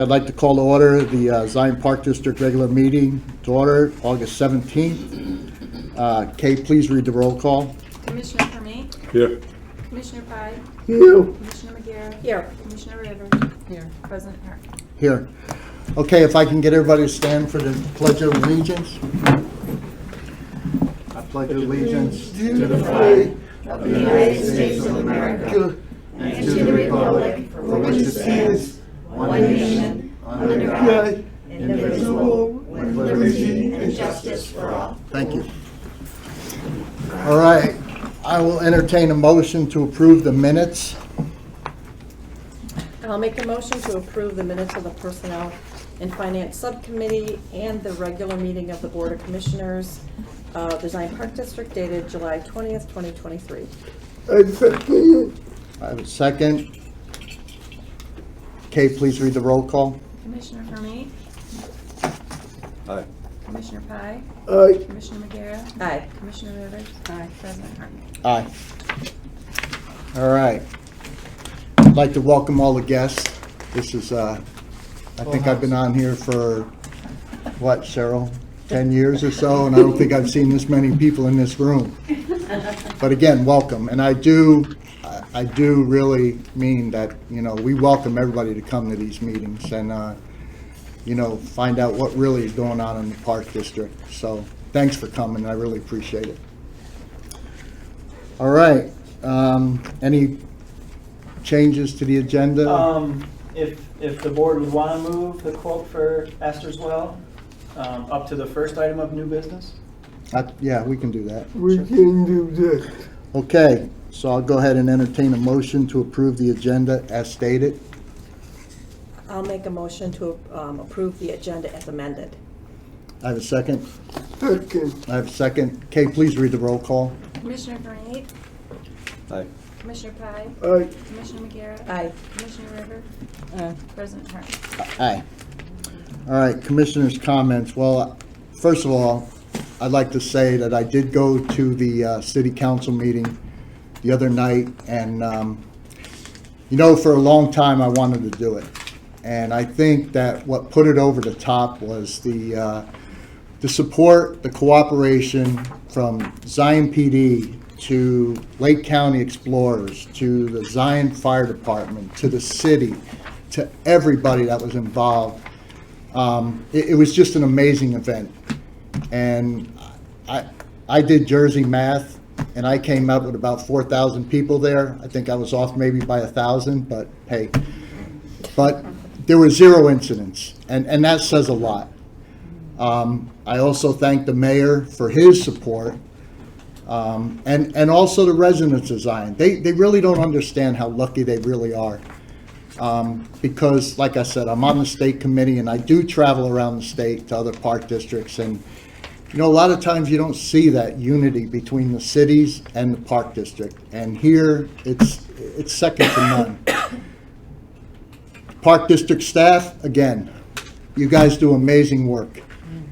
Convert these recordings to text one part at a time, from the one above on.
I'd like to call to order the Zion Park District regular meeting to order August 17th. Kay, please read the roll call. Commissioner Permate? Here. Commissioner Pye? Here. Commissioner McGarrett? Here. Commissioner Rivers? Here. President Hart? Here. Okay, if I can get everybody to stand for the Pledge of Allegiance. I pledge allegiance to the flag of the United States of America and to the republic for which it stands, one nation, under God, indivisible, with liberty and justice for all. Thank you. All right, I will entertain a motion to approve the minutes. I'll make a motion to approve the minutes of the Personnel and Finance Subcommittee and the regular meeting of the Board of Commissioners of the Zion Park District dated July 20th, 2023. I have a second. Kay, please read the roll call. Commissioner Permate? Aye. Commissioner Pye? Aye. Commissioner McGarrett? Aye. Commissioner Rivers? Aye. President Hart? Aye. All right. I'd like to welcome all the guests. This is, I think I've been on here for, what, Cheryl? 10 years or so, and I don't think I've seen this many people in this room. But again, welcome. And I do really mean that, we welcome everybody to come to these meetings and, find out what really is going on in the Park District. So thanks for coming. I really appreciate it. All right. Any changes to the agenda? If the board would want to move the quote for Esther's Well up to the first item of new business? Yeah, we can do that. We can do that. Okay, so I'll go ahead and entertain a motion to approve the agenda as stated. I'll make a motion to approve the agenda as amended. I have a second. Second. I have a second. Kay, please read the roll call. Commissioner Permate? Aye. Commissioner Pye? Aye. Commissioner McGarrett? Aye. Commissioner Rivers? President Hart? Aye. All right, Commissioners' comments. Well, first of all, I'd like to say that I did go to the City Council meeting the other night, and, for a long time I wanted to do it. And I think that what put it over the top was the support, the cooperation from Zion PD to Lake County Explorers, to the Zion Fire Department, to the city, to everybody that was involved. It was just an amazing event. And I did Jersey math, and I came up with about 4,000 people there. I think I was off maybe by 1,000, but hey. But there were 0 incidents, and that says a lot. I also thank the mayor for his support, and also the residents of Zion. They really don't understand how lucky they really are. Because, like I said, I'm on the state committee, and I do travel around the state to other park districts, and a lot of times you don't see that unity between the cities and the park district, and here it's second to none. Park district staff, again, you guys do amazing work.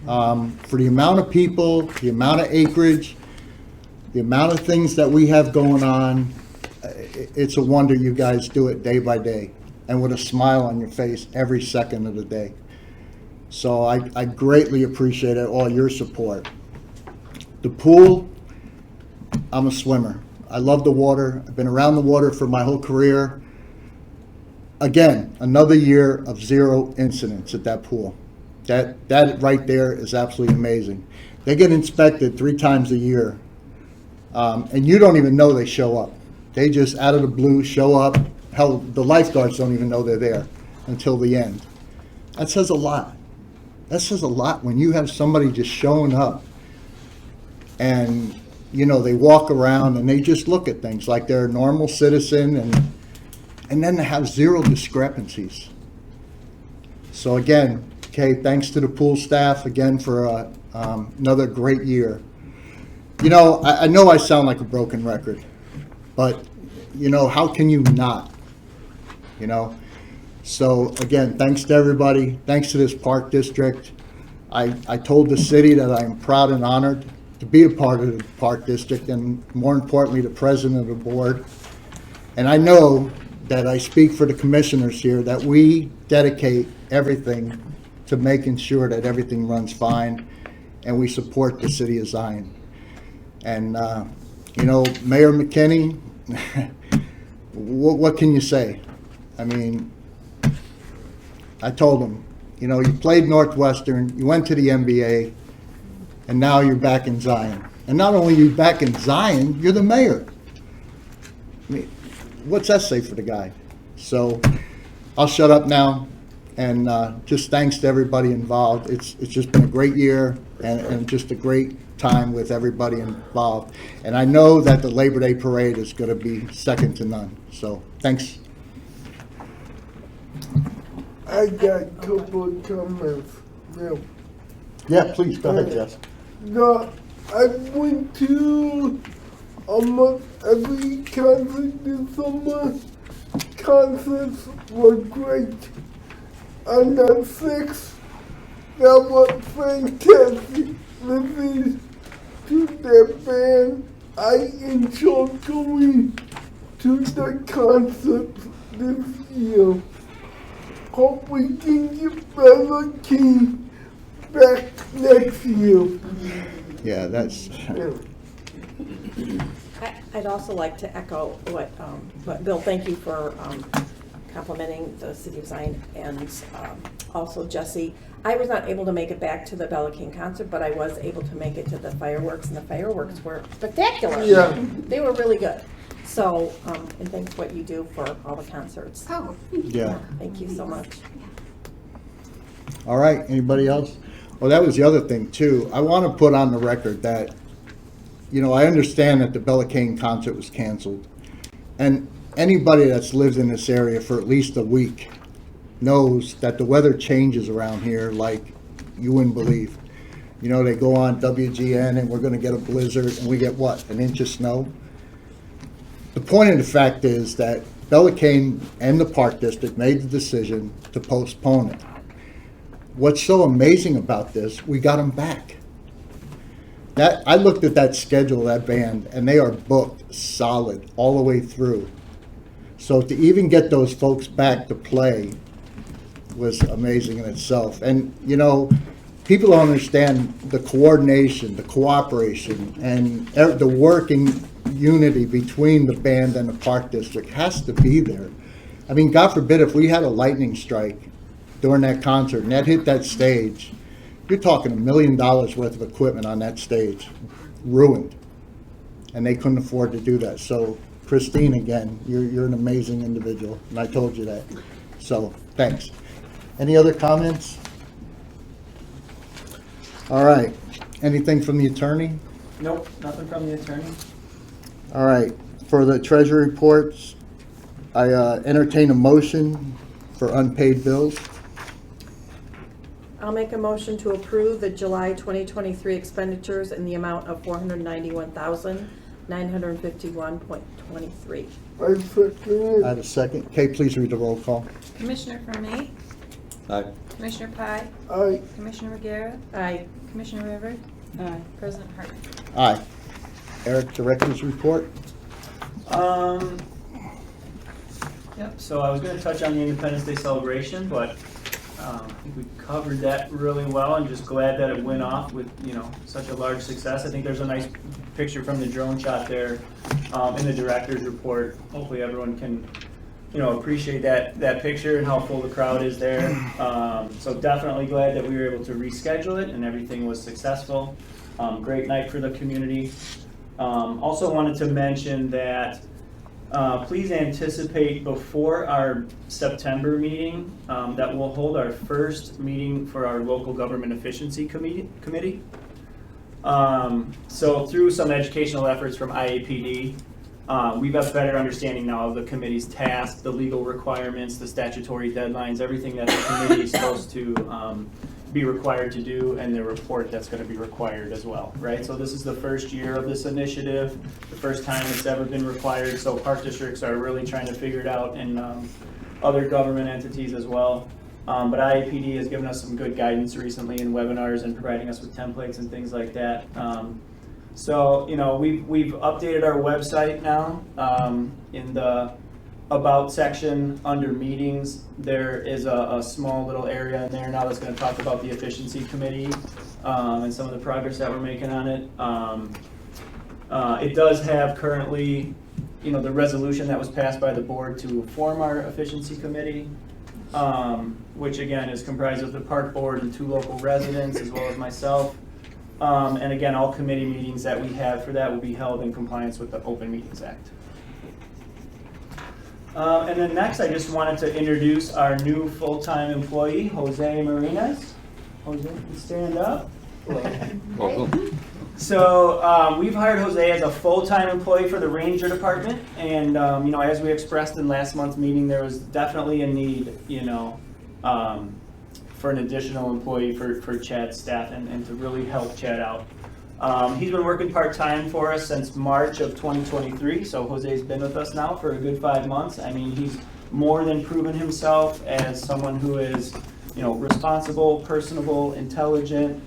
For the amount of people, the amount of acreage, the amount of things that we have going on, it's a wonder you guys do it day by day and with a smile on your face every second of the day. So I greatly appreciate it, all your support. The pool, I'm a swimmer. I love the water. I've been around the water for my whole career. Again, another year of 0 incidents at that pool. That right there is absolutely amazing. They get inspected 3 times a year, and you don't even know they show up. They just out of the blue show up. Hell, the lifeguards don't even know they're there until the end. That says a lot. That says a lot when you have somebody just showing up and, they walk around and they just look at things like they're a normal citizen, and then they have 0 discrepancies. So again, Kay, thanks to the pool staff again for another great year. I know I sound like a broken record, but, how can you not? So again, thanks to everybody. Thanks to this park district. I told the city that I am proud and honored to be a part of the park district, and more importantly, the president of the board. And I know that I speak for the commissioners here, that we dedicate everything to making sure that everything runs fine, and we support the city of Zion. And, you know, Mayor McKinney, what can you say? I mean, I told him, you know, you played Northwestern, you went to the NBA, and now you're back in Zion. And not only are you back in Zion, you're the mayor. I mean, what's that say for the guy? So I'll shut up now, and just thanks to everybody involved. It's just been a great year, and just a great time with everybody involved. And I know that the Labor Day parade is going to be second to none. So thanks. I got a couple of comments. Now, Yeah, please, go ahead, Jess. I went to almost every concert this summer. Concerts were great. On the 6th, that was fantastic. Listening to their band, I enjoyed going to the concerts this year. Hope we can get Bella King back next year. Yeah, that's, Yeah. I'd also like to echo what, Bill, thank you for complimenting the City of Zion, and also Jesse. I was not able to make it back to the Bella King concert, but I was able to make it to the fireworks, and the fireworks were spectacular. Yeah. They were really good. So, and thanks what you do for all the concerts. Oh. yeah. Thank you so much. All right, anybody else? Well, that was the other thing too. I want to put on the record that, you know, I understand that the Bella King concert was canceled. And anybody that's lived in this area for at least a week knows that the weather changes around here like you wouldn't believe. You know, they go on WGN and we're going to get a blizzard, and we get what, an inch of snow? The point of the fact is that Bella King and the Park District made the decision to postpone it. What's so amazing about this, we got them back. That, I looked at that schedule, that band, and they are booked solid all the way through. So to even get those folks back to play was amazing in itself. And, you know, people don't understand the coordination, the cooperation, and the working unity between the band and the Park District has to be there. I mean, God forbid if we had a lightning strike during that concert and that hit that stage, you're talking $1 million worth of equipment on that stage, ruined. And they couldn't afford to do that. So Christine, again, you're an amazing individual, and I told you that. So thanks. Any other comments? All right. Anything from the attorney? Nope, nothing from the attorney. All right. For the treasury reports, I entertain a motion for unpaid bills. I'll make a motion to approve the July 2023 expenditures in the amount of $491,951.23. I second I have a second. Kay, please read the roll call. Commissioner Fermi, Aye. Commissioner Pye, Aye. Commissioner Rivera, Aye. Commissioner Rivers, President Hartman. Aye. Eric, director's report. Yep, so I was gonna touch on the Independence Day celebration, but I think we covered that really well. I'm just glad that it went off with, you know, such a large success. I think there's a nice picture from the drone shot there in the director's report. Hopefully everyone can, you know, appreciate that picture and how full the crowd is there. So definitely glad that we were able to reschedule it and everything was successful. Great night for the community. Also wanted to mention that please anticipate before our September meeting that we'll hold our first meeting for our local government efficiency committee. So through some educational efforts from IAPD, we've got a better understanding now of the committee's tasks, the legal requirements, the statutory deadlines, everything that the committee is supposed to be required to do, and the report that's going to be required as well, right? So this is the first year of this initiative, the first time it's ever been required, so park districts are really trying to figure it out, and other government entities as well. But IAPD has given us some good guidance recently in webinars and providing us with templates and things like that. So, you know, we've updated our website now in the about section under meetings, there is a small little area in there now that's gonna talk about the efficiency committee, and some of the progress that we're making on it. It does have currently, the resolution that was passed by the board to form our efficiency committee, which again is comprised of the park board and 2 local residents as well as myself. And again, all committee meetings that we have for that will be held in compliance with the Open Meetings Act. And then next, I just wanted to introduce our new full-time employee, Jose Marinas. Jose, you can stand up. Welcome. So we've hired Jose as a full-time employee for the Ranger Department, and as we expressed in last month's meeting, there was definitely a need, for an additional employee for Chad's staff and to really help Chad out. He's been working part-time for us since March of 2023, so Jose's been with us now for a good 5 months. I mean, he's more than proven himself as someone who is, responsible, personable, intelligent,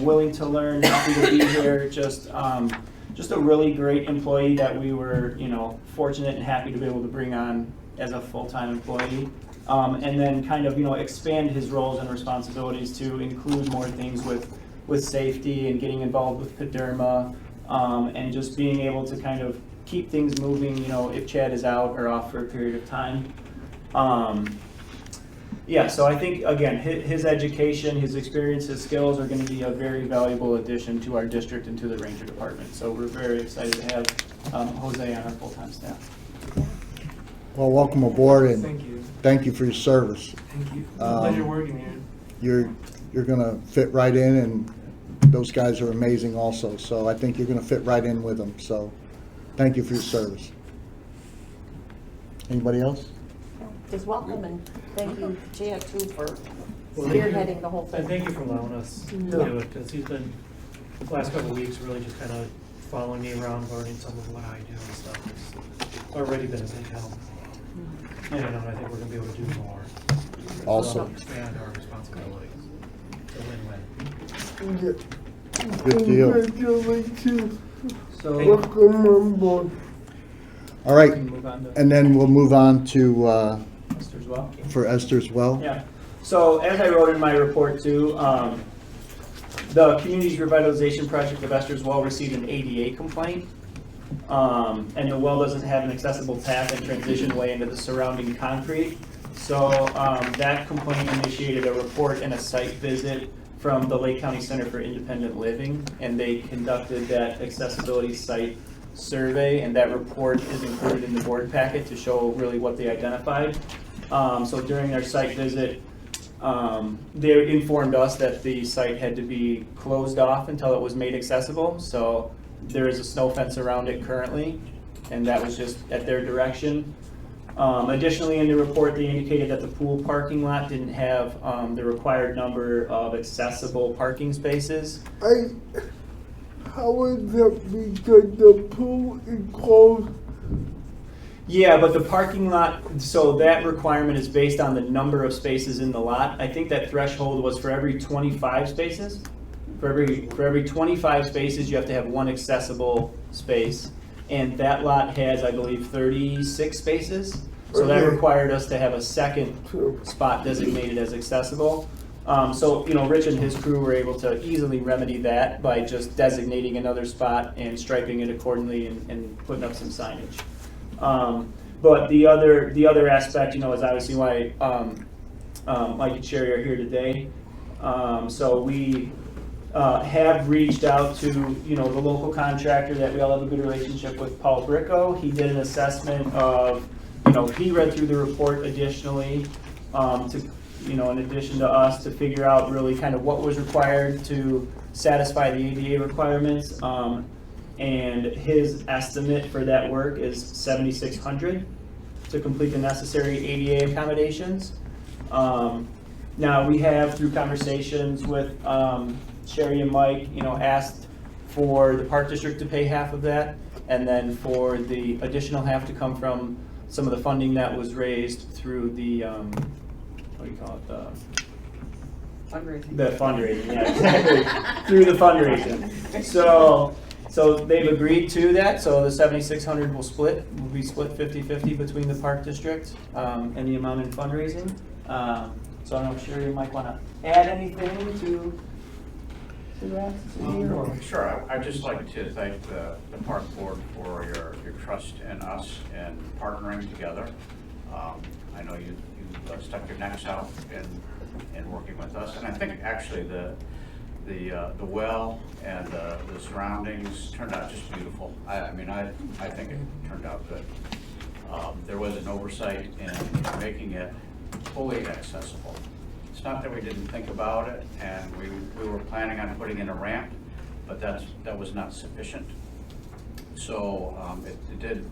willing to learn, happy to be here, just a really great employee that we were, fortunate and happy to be able to bring on as a full-time employee. And then kind of, expand his roles and responsibilities to include more things with safety and getting involved with PDERMA, and just being able to kind of keep things moving, if Chad is out or off for a period of time. So I think, again, his education, his experience, his skills are going to be a very valuable addition to our district and to the Ranger Department. So we're very excited to have Jose on our full-time staff. Well, welcome aboard, and Thank you. thank you for your service. Thank you. Pleasure working here. You're gonna fit right in, and those guys are amazing also, so I think you're gonna fit right in with them, so thank you for your service. Anybody else? Just welcome, and thank you, Chad, too, for Well, thank you. spearheading the whole And thing. thank you for allowing us to do it, because he's been, the last couple of weeks, really just kind of following me around, learning some of what I do and stuff. It's already been a big help. And I think we're gonna be able to do more. Also. Expand our responsibilities. It's a win-win. Good deal. Congratulations. So Welcome on board. All we right, can move on to and then we'll move on to, Esther as well. for Esther as well. Yeah, so as I wrote in my report too, the Communities Revitalization Project of Esther's Well received an ADA complaint. And the well doesn't have an accessible path and transition way into the surrounding concrete. So that complaint initiated a report and a site visit from the Lake County Center for Independent Living, and they conducted that accessibility site survey, and that report is included in the board packet to show really what they identified. So during their site visit, they informed us that the site had to be closed off until it was made accessible. So there is a snow fence around it currently, and that was just at their direction. Additionally, in the report, they indicated that the pool parking lot didn't have the required number of accessible parking spaces. How would that because the pool is closed? Yeah, but the parking lot, so that requirement is based on the number of spaces in the lot. I think that threshold was for every 25 spaces. For every 25 spaces, you have to have one accessible space. And that lot has, I believe, 36 spaces. So that Okay. required us to have a second spot designated as accessible. So, Rich and his crew were able to easily remedy that by just designating another spot and striping it accordingly and putting up some signage. But the other aspect, is obviously why Mike and Sherry are here today. So we have reached out to, the local contractor that we all have a good relationship with, Paul Bricco. He did an assessment of, he read through the report additionally, in addition to us, to figure out really kind of what was required to satisfy the ADA requirements. And his estimate for that work is $7,600 to complete the necessary ADA accommodations. Now, we have, through conversations with Sherry and Mike, asked for the Park District to pay half of that, and then for the additional half to come from some of the funding that was raised through the, what do you call it, the fundraising, yeah, exactly, through the fundraising. So So they've agreed to that, so the 7,600 will be split 50-50 between the park district and the amount in fundraising. So I'm sure you might want to add anything to that. Sure, I'd just like to thank the park board for your trust in us and partnering together. I know you stuck your necks out in working with us, and I think actually the well and the surroundings turned out just beautiful. I mean, I think it turned out good. There was an oversight in making it fully accessible. It's not that we didn't think about it, and we were planning on putting in a ramp, but that was not sufficient. So it did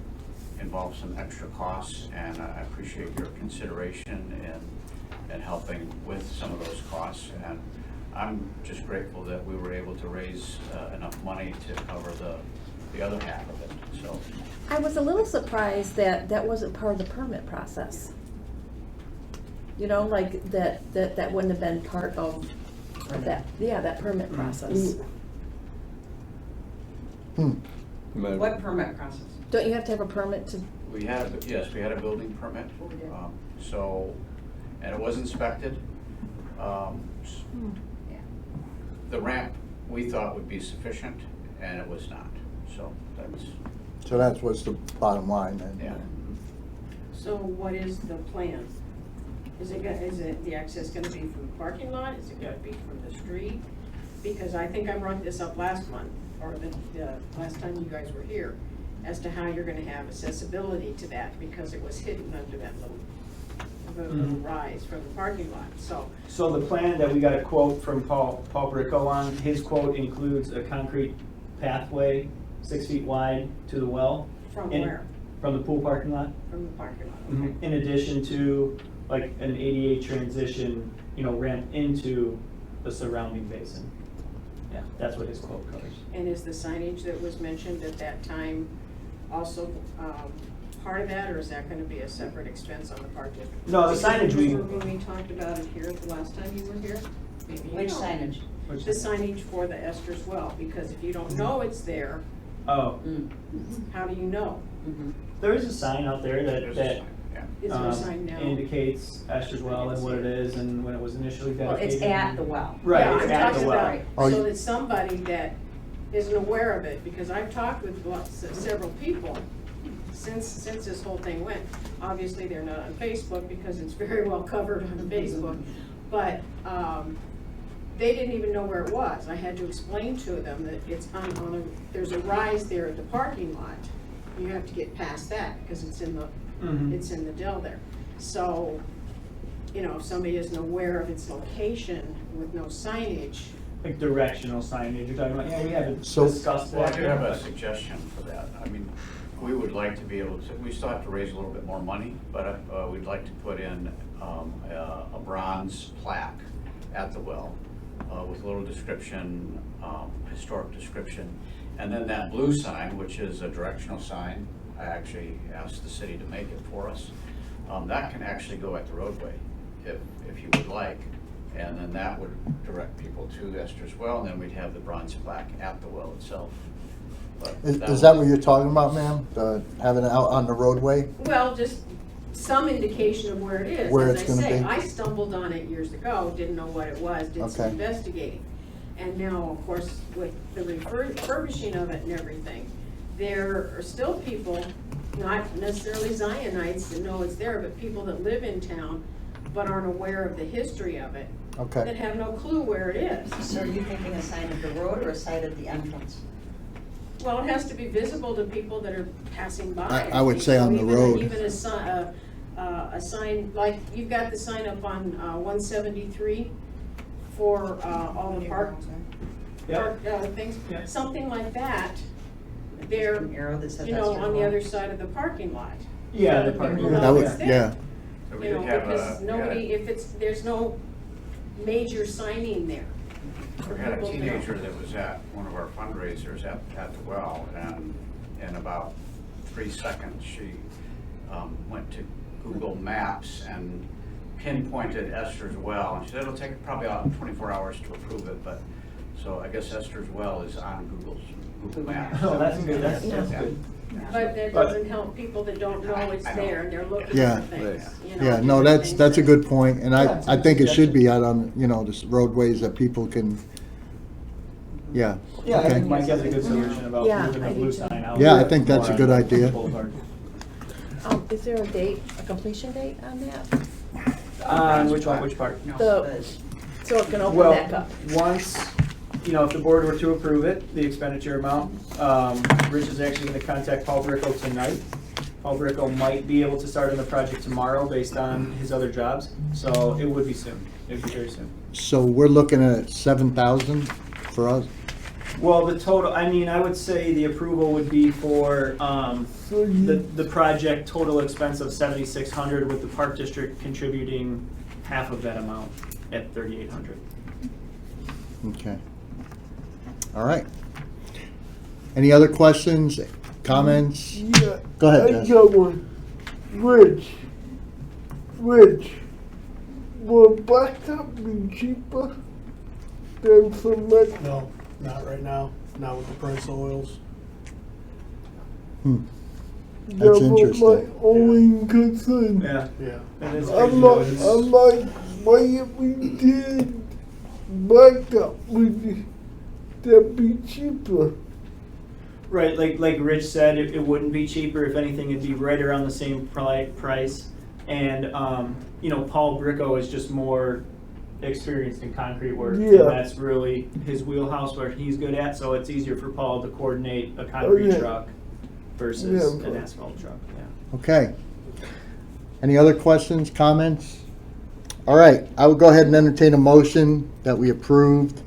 involve some extra costs, and I appreciate your consideration and helping with some of those costs. And I'm just grateful that we were able to raise enough money to cover the other half of it. So I was a little surprised that that wasn't part of the permit process. You know, like that wouldn't have been part of that, yeah, that permit process. What permit process? Don't you have to have a permit to, we had a building permit. So, and it was inspected. The ramp we thought would be sufficient, and it was not. So that's what's the bottom line then. yeah. So what is the plan? Is the access gonna be from the parking lot? Is it gonna be from the street? Because I think I brought this up last month, or the last time you guys were here, as to how you're gonna have accessibility to that, because it was hidden under that little rise from the parking lot, so. So the plan that we got a quote from Paul Bricko on, his quote includes a concrete pathway 6 feet wide to the well. From where? From the pool parking lot. From the parking lot, okay. In addition to like an ADA transition, ramp into the surrounding basin. Yeah, that's what his quote covers. And is the signage that was mentioned at that time also part of that, or is that gonna be a separate expense on the park district? No, the signage we. Remember when we talked about it here the last time you were here? Maybe you Which don't. signage? The signage for the Esther's Well, because if you don't know it's there, Oh, how do you know? there is a sign out there There's a that sign, yeah. Is there a sign now? indicates Esther's Well and what it is and when it was initially Well, dedicated. it's at the well. Right, Yeah, it's I'm at the talking well. about, Oh, so you- that somebody that isn't aware of it, because I've talked with several people since this whole thing went. Obviously, they're not on Facebook because it's very well covered on Facebook, but, they didn't even know where it was. I had to explain to them that it's there's a rise there at the parking lot. You have to get past that because it's in the dell there. So, if somebody isn't aware of its location with no signage, Like directional signage you're talking about? Yeah, we haven't So- discussed Well, I that. do have a suggestion for that. I mean, we would like to be able to, we still have to raise a little bit more money, but we'd like to put in a bronze plaque at the well with a little description, historic description. And then that blue sign, which is a directional sign, I actually asked the city to make it for us. That can actually go at the roadway if you would like. And then that would direct people to Esther's Well, and then we'd have the bronze plaque at the well itself. But Is that what you're talking about, ma'am? Having it out on the roadway? well, just some indication of where it is. Where As it's I gonna say, be? I stumbled on it years ago, didn't know what it was, did some Okay. investigating. And now, of course, with the refurbishing of it and everything, there are still people, not necessarily Zionites that know it's there, but people that live in town but aren't aware of the history of it, that Okay. have no clue where it is. So are you thinking a sign of the road or a sign of the entrance? Well, it has to be visible to people that are passing by. I would say on the road. Even a sign, like you've got the sign up on 173 for all the park Yeah. things, Yeah. something like that. There, An arrow that says you know, Esther's on the Well. other side of the parking lot. Yeah, So the that parking people lot. know That it's would, there. yeah. So we You know, did have because a, nobody, there's no major signing there. we had a teenager that was at one of our fundraisers at the well, and in about 3 seconds, she went to Google Maps and pinpointed Esther's Well, and she said it'll take probably about 24 hours to approve it, but So I guess Esther's Well is on Google Maps. Oh, that's good, that's good. But that doesn't help people that don't know it's there, and they're looking Yeah. for things, you know. Yeah, no, different that's, things that's a that- good point, and Yeah, it's a I good think it should suggestion. be out on, you know, the roadways that people can, yeah. Yeah, I okay. think Mike has a good solution about Yeah, moving the I do blue too. sign out. Yeah, I think that's a more good on idea. Boulevard. Is there a date, a completion date on that? On which one, which part? The, so it can open Well, back up? once, you know, if the board were to approve it, the expenditure amount, Rich is actually gonna contact Paul Bricko tonight. Paul Bricko might be able to start on the project tomorrow based on his other jobs, so it would be soon, it would be very soon. So we're looking at 7,000 for us? Well, the total, I mean, I would say the approval would be for, the project total expense of 7,600 with the Park District contributing half of that amount at 3,800. Okay. All right. Any other questions, comments? Yeah. Go ahead, I Jess. got one. Rich, will blacktop be cheaper than cement? No, not right now, not with the price of oils. Hmm. That That's was my interesting. only concern. Yeah. Yeah. It is I'm crazy, like, though. I'm like, why if we did blacktop, would that be cheaper? Right, like Rich said, it wouldn't be cheaper. If anything, it'd be right around the same price. And, you know, Paul Bricko is just more experienced in concrete work. Yeah. And that's really his wheelhouse, where he's good at, so it's easier for Paul to coordinate a concrete yeah. truck versus Yeah, an but- asphalt truck, yeah. Okay. Any other questions, comments? All right, I will go ahead and entertain a motion that we approved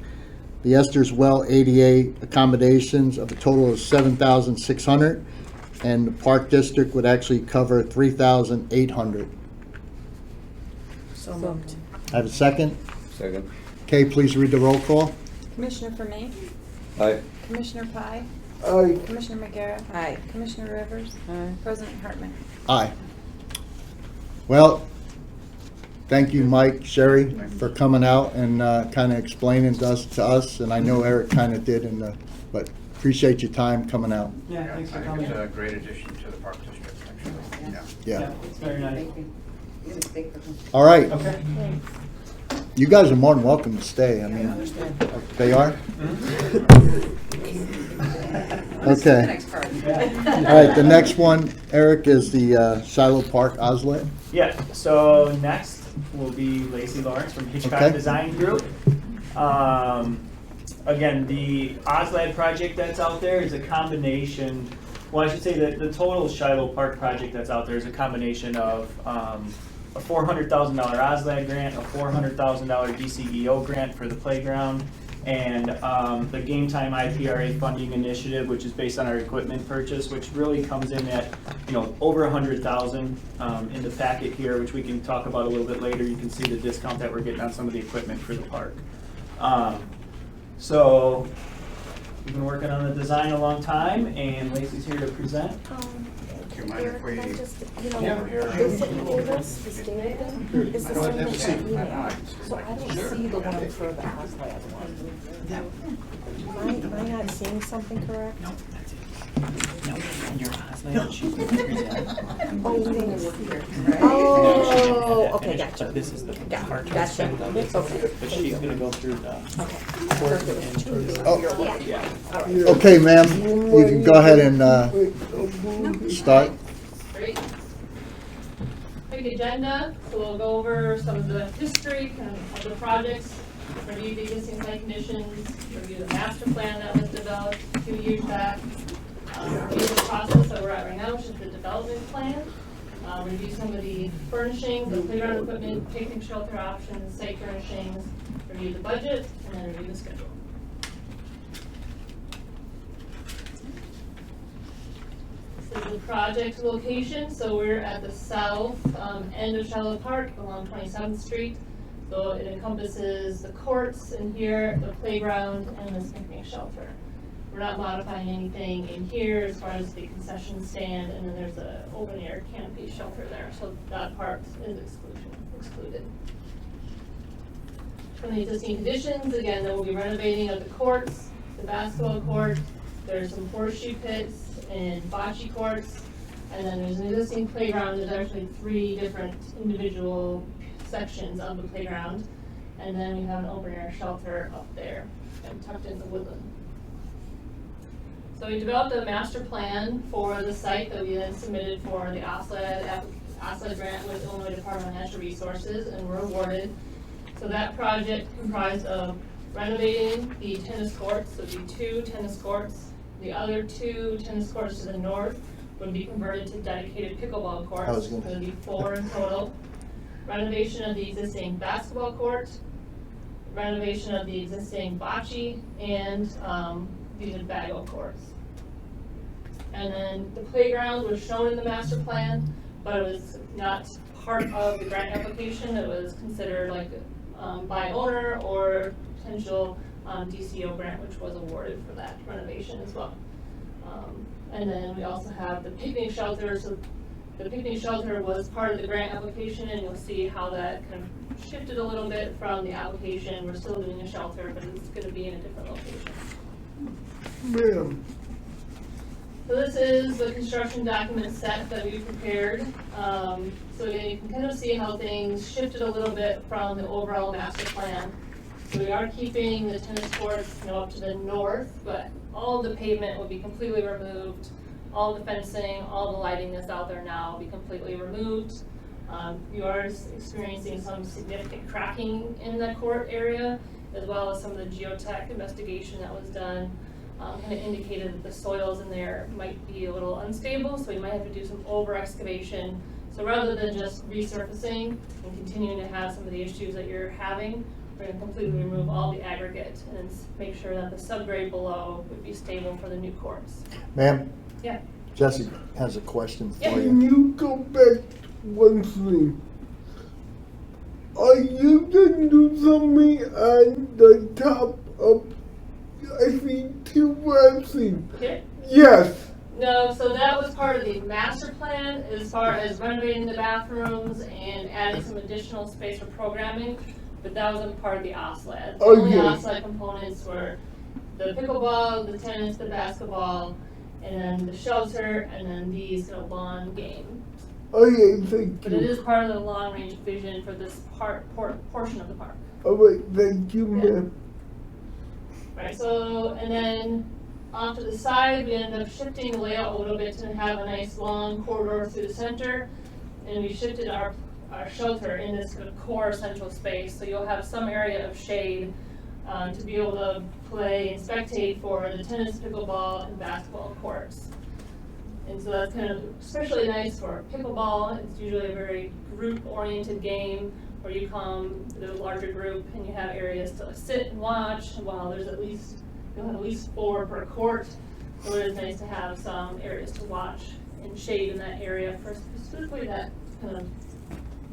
the Esther's Well ADA accommodations of a total of 7,600, and the Park District would actually cover 3,800. So moved. I have a second? Second. Kay, please read the roll call. Commissioner Fermain, Aye. Commissioner Pye, I, Commissioner McGarrett. Aye. Commissioner Rivers. President Hartman. Aye. Well, thank you, Mike, Sherry, for coming out and kind of explaining to us, and I know Eric kind of did, but appreciate your time coming out. Yeah, thanks for I think coming. it's a great addition to the Park District, actually, yeah. Yeah. It's very nice. All right, Okay. you guys are more than welcome to stay. I mean, they are? Okay. Yeah. All right, the next one, Eric, is the Shiloh Park Oslet. Yeah, so next will be Lacey Lawrence from Hitchcock Okay. Design Group. Again, the Oslad project that's out there is a combination, well, I should say that the total Shiloh Park project that's out there is a combination of a $400,000 Oslad grant, a $400,000 DCEO grant for the playground, and the Game Time IPRA funding initiative, which is based on our equipment purchase, which really comes in at, you know, over $100,000 in the packet here, which we can talk about a little bit later. You can see the discount that we're getting on some of the equipment for the park. So we've been working on the design a long time, and Lacey's here to present. Do you mind if Eric, we? can I just, you Yeah, know, here. is it this, the standard thing? Is the I don't same have as to that see. email? So I don't see the one for the Oslab one. Am I not seeing something correct? No, that's it. No, and your Oslad, she's going to present. Oh, you mean it's here. Oh, okay, gotcha. But this is the part. Gotcha. Okay. But she's gonna go through the. Oh, Yeah. okay, ma'am, you can go ahead and start. Great. Big agenda, so we'll go over some of the history of the projects, review the existing site conditions, review the master plan that was developed a few years back, review the process that we're at right now, which is the development plan, review some of the furnishings, the playground equipment, picnic shelter options, site furnishings, review the budget, and then review the schedule. This is the project location, so we're at the south end of Shiloh Park along 27th Street. So it encompasses the courts in here, the playground, and this picnic shelter. We're not modifying anything in here as far as the concession stand, and then there's an open air canopy shelter there, so that part is excluded. From the existing conditions, again, there will be renovating of the courts, the basketball court, there's some horseshoe pits and bocce courts, and then there's an existing playground. There's actually 3 different individual sections of the playground. And then we have an open air shelter up there and tucked in the woodland. So we developed a master plan for the site that we then submitted for the OSLED grant with Illinois Department of Natural Resources, and were awarded. So that project comprised of renovating the tennis courts, so it'd be 2 tennis courts. The other 2 tennis courts to the north would be converted to dedicated pickleball courts. So it'd be 4 in total. Renovation of the existing basketball court, renovation of the existing bocce, and these are bago courts. And then the playground was shown in the master plan, but it was not part of the grant application. It was considered like by owner or potential DCO grant, which was awarded for that renovation as well. And then we also have the picnic shelter. So the picnic shelter was part of the grant application, and you'll see how that kind of shifted a little bit from the application. We're still doing a shelter, but it's going to be in a different location. Ma'am. So this is the construction document set that we prepared. So again, you can kind of see how things shifted a little bit from the overall master plan. So we are keeping the tennis courts, up to the north, but all of the pavement will be completely removed. All the fencing, all the lighting that's out there now will be completely removed. You are experiencing some significant cracking in the court area, as well as some of the geotech investigation that was done. Kind of indicated that the soils in there might be a little unstable, so we might have to do some over excavation. So rather than just resurfacing and continuing to have some of the issues that you're having, we're going to completely remove all the aggregate and make sure that the subgrade below would be stable for the new courts. Ma'am, Yeah. Jesse has a question for Yeah. Can you. you go back one thing? Are you gonna do something on the top of, I see 2 racing? Here? Yes. No, so that was part of the master plan as far as renovating the bathrooms and adding some additional space for programming, but that wasn't part of the OSLED. The only OSLED components were the pickleball, the tennis, the basketball, and then the shelter, and then these lawn game. Okay, thank But it you. is part of the long-range vision for this portion of the park. Alright, thank you, ma'am. Right, so, and then off to the side, we ended up shifting the layout a little bit to have a nice long corridor through the center. And we shifted our shelter in this kind of core central space. So you'll have some area of shade to be able to play and spectate for the tennis, pickleball, and basketball courts. And so that's kind of especially nice for pickleball. It's usually a very group-oriented game where you come to a larger group and you have areas to sit and watch. While there's you'll have at least 4 per court. So it is nice to have some areas to watch and shade in that area for specifically that kind of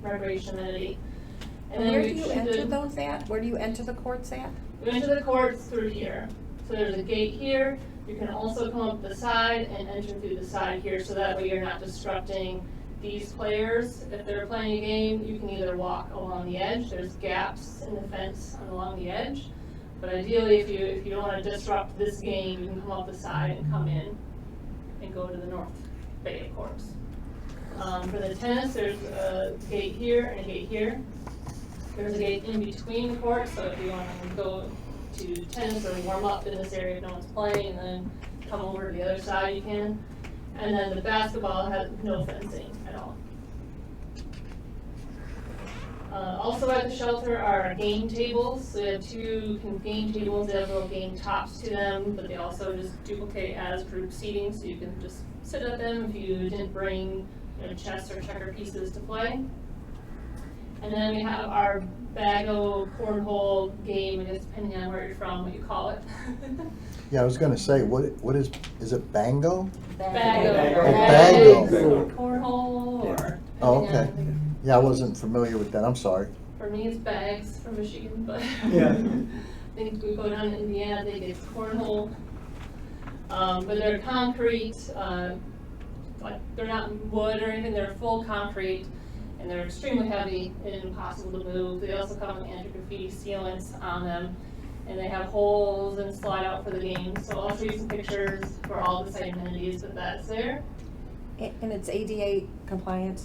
recreation amenity. And where do you enter those at? Where do you enter the courts at? We enter the courts through here. So there's a gate here. You can also come up the side and enter through the side here, so that way you're not disrupting these players. If they're playing a game, you can either walk along the edge. There's gaps in the fence along the edge. But ideally, if you don't want to disrupt this game, you can come up the side and come in and go to the north bay of course. For the tennis, there's a gate here and a gate here. There's a gate in between the courts, so if you want to go to tennis or warm up in this area if no one's playing, and then come over to the other side, you can. And then the basketball has no fencing at all. Also at the shelter are game tables. So we have 2 game tables. They have little game tops to them, but they also just duplicate as group seating, so you can just sit at them if you didn't bring chess or checker pieces to play. And then we have our bago cornhole game, I guess depending on where you're from, what you call it. Yeah, I was gonna say, what is it Bango? Bago. Bago. Cornhole or. Oh, depending okay. on- Yeah, I wasn't familiar with that, I'm sorry. For me, it's bags from Michigan, but Yeah. I think we go down to Indiana, they get cornhole. But they're concrete, like they're not wood or anything, they're full concrete. and they're extremely heavy and impossible to move. They also come with anti-graffiti sealants on them, and they have holes and slide out for the game. So I'll show you some pictures for all the site amenities, but that's there. And it's ADA compliant?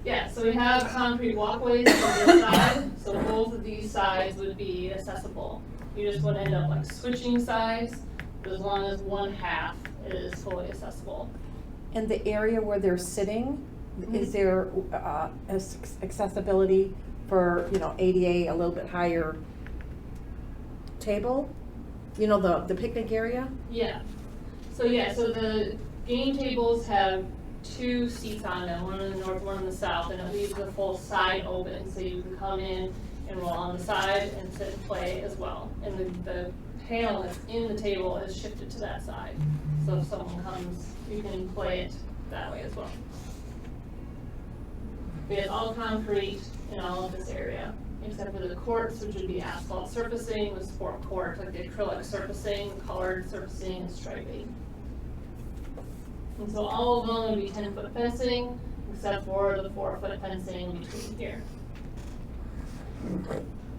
Yeah, so we have concrete walkways on this side, so both of these sides would be accessible. You just would end up like switching sides, but as long as one half is fully accessible. And the area where they're sitting, is there accessibility for, you know, ADA, a little bit higher table? You know, the picnic area? Yeah. So the game tables have 2 seats on them, one in the north, one in the south, and it leaves the full side open, so you can come in and roll on the side and sit and play as well. And the panel that's in the table is shifted to that side. So if someone comes, you can play it that way as well. We have all concrete in all of this area, except for the courts, which would be asphalt surfacing, the sport court, like the acrylic surfacing, colored surfacing, and striping. And so all of them would be 10-foot fencing, except for the 4-foot fencing between here.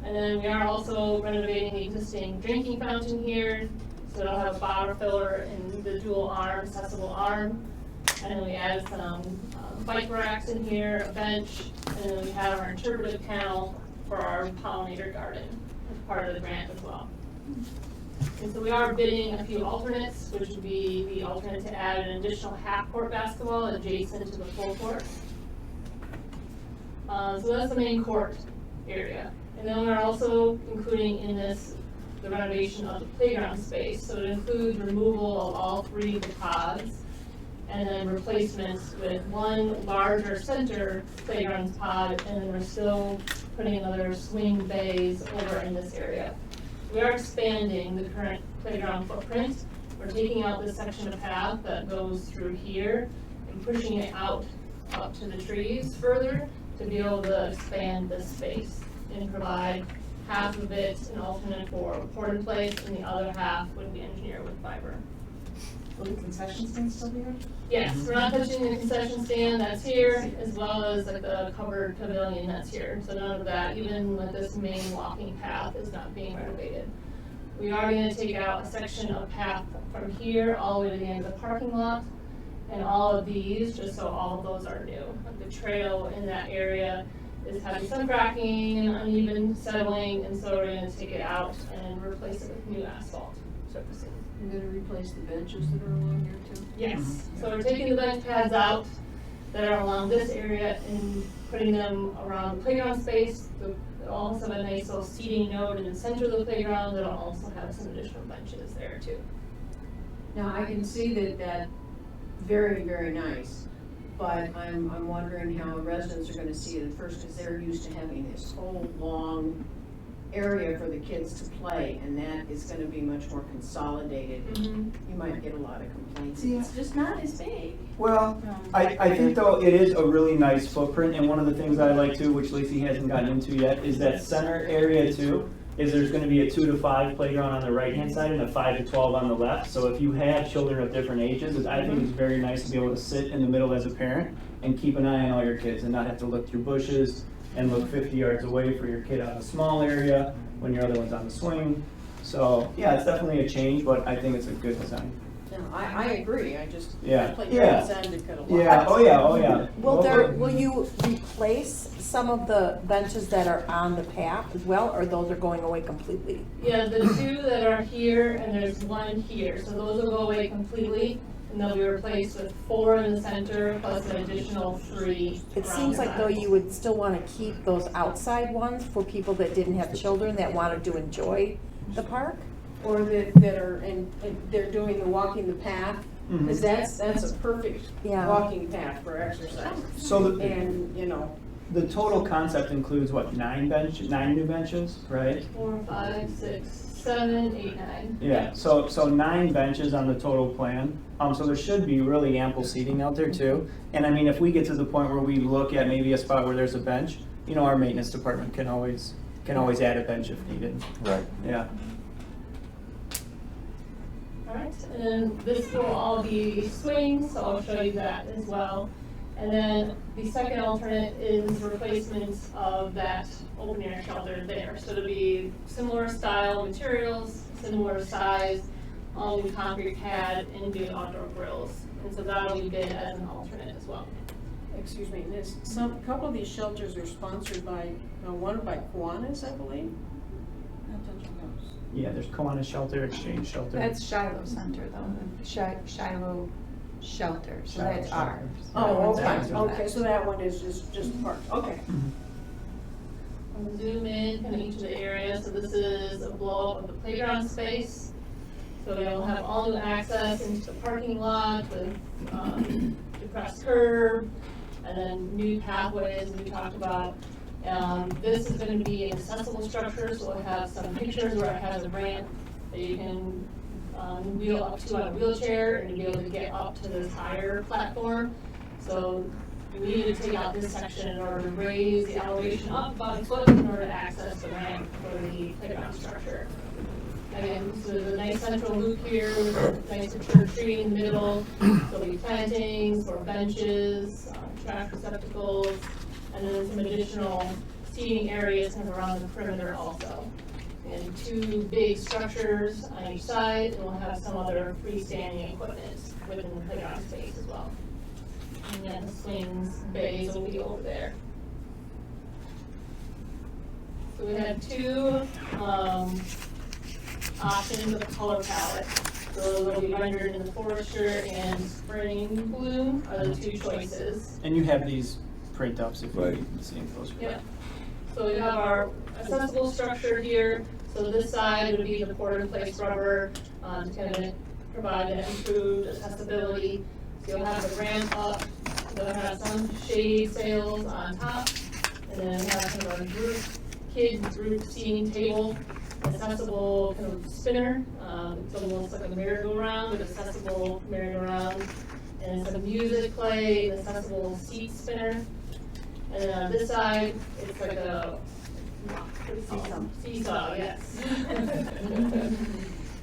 And then we are also renovating the existing drinking fountain here, so it'll have a bottle filler and the dual arm, accessible arm. And then we added some bike racks in here, a bench, and then we have our interpretive panel for our pollinator garden as part of the grant as well. And so we are bidding a few alternates, which would be the alternate to add an additional half-court basketball adjacent to the full court. So that's the main court area. And then we're also including in this the renovation of the playground space. So it includes removal of all 3 of the pods, and then replacements with one larger center playground pod, and then we're still putting another swing bays over in this area. We are expanding the current playground footprint. We're taking out this section of path that goes through here and pushing it out up to the trees further to be able to expand this space and provide half of it an alternate for port in place, and the other half would be engineered with fiber. Will the concession stand still be here? Yes, we're not touching the concession stand that's here, as well as like the covered pavilion that's here. So none of that, even with this main walking path, is not being renovated. We are going to take out a section of path from here all the way to the end of the parking lot, and all of these, just so all of those are new. Like the trail in that area is having some cracking and uneven settling, and so we're going to take it out and replace it with new asphalt surfacing. You're gonna replace the benches that are along here too? Yes, so we're taking the bench pads out that are along this area and putting them around the playground space. They'll also have a nice little seating node in the center of the playground that'll also have some additional benches there too. Now, I can see that very, very nice, but I'm wondering how residents are gonna see it at first, because they're used to having this whole long area for the kids to play, and that is gonna be much more consolidated. You might get a lot of complaints. It's just not as big. Well, I think though it is a really nice footprint, and one of the things I like too, which Lacey hasn't gotten into yet, is that center area too, is there's gonna be a 2 to 5 playground on the right-hand side and a 5 to 12 on the left. So if you have children of different ages, I think it's very nice to be able to sit in the middle as a parent and keep an eye on all your kids and not have to look through bushes and look 50 yards away for your kid out of a small area when your other one's on the swing. So, yeah, it's definitely a change, but I think it's a good design. No, I agree, I just, Yeah. played Yeah. sounded kind of Yeah, oh yeah. Will you replace some of the benches that are on the path as well, or those are going away completely? Yeah, the 2 that are here and there's 1 here, so those will go away completely, and they'll be replaced with 4 in the center plus an additional 3. It seems like though you would still want to keep those outside ones for people that didn't have children that wanted to enjoy the park? Or that are, and they're doing the walking the path, because that's a perfect Yeah. walking path for exercise. So And, you know, the total concept includes what, 9 new benches, right? 4, 5, 6, 7, 8, 9. Yeah, so 9 benches on the total plan. So there should be really ample seating out there too. And I mean, if we get to the point where we look at maybe a spot where there's a bench, you know, our maintenance department can always add a bench if needed. Right. Yeah. Alright, and then this will all be swings, so I'll show you that as well. And then the second alternate is replacement of that open air shelter there. So it'll be similar style materials, similar size, all new concrete pad and new outdoor grills. And so that'll be bid as an alternate as well. Excuse me, there's a couple of these shelters are sponsored by, one by Kiwanis, I believe. Yeah, there's Kiwanis Shelter, Exchange Shelter. That's Shiloh Center though, Shiloh Shelter, so Shiloh that's Shelter. ours. Oh, That okay, one's okay, so that one is just part, okay. I'll zoom in kind of each of the areas. So this is a blow up of the playground space. So you'll have all new access into the parking lot with depressed curb and then new pathways we talked about. This is going to be an accessible structure, so we'll have some pictures where it has a ramp that you can wheel up to on a wheelchair and be able to get up to this higher platform. So we needed to take out this section in order to raise the elevation up about a foot in order to access the ramp for the playground structure. Again, so there's a nice central loop here with a nice mature tree in the middle. There'll be plantings or benches, trash receptacles, and then some additional seating areas kind of around the perimeter also. And two big structures on each side, and we'll have some other freestanding equipment within the playground space as well. And then the swings bays will be over there. So we have two options of the color palette. So they'll be rendered in the Forester and Spring Bloom are the two choices. And you have these print ups if Right. you need to see them closer. Yep. So we have our accessible structure here. So this side would be the poured-in-place rubber to kind of provide that improved accessibility. So you'll have the ramp up, you'll have some shade sails on top, and then have kind of a group, kids group seating table, accessible kind of spinner. It's almost like a merry-go-round, but accessible merry-go-round. And some music play, an accessible seat spinner. And then on this side, it's like a seesaw, yes. And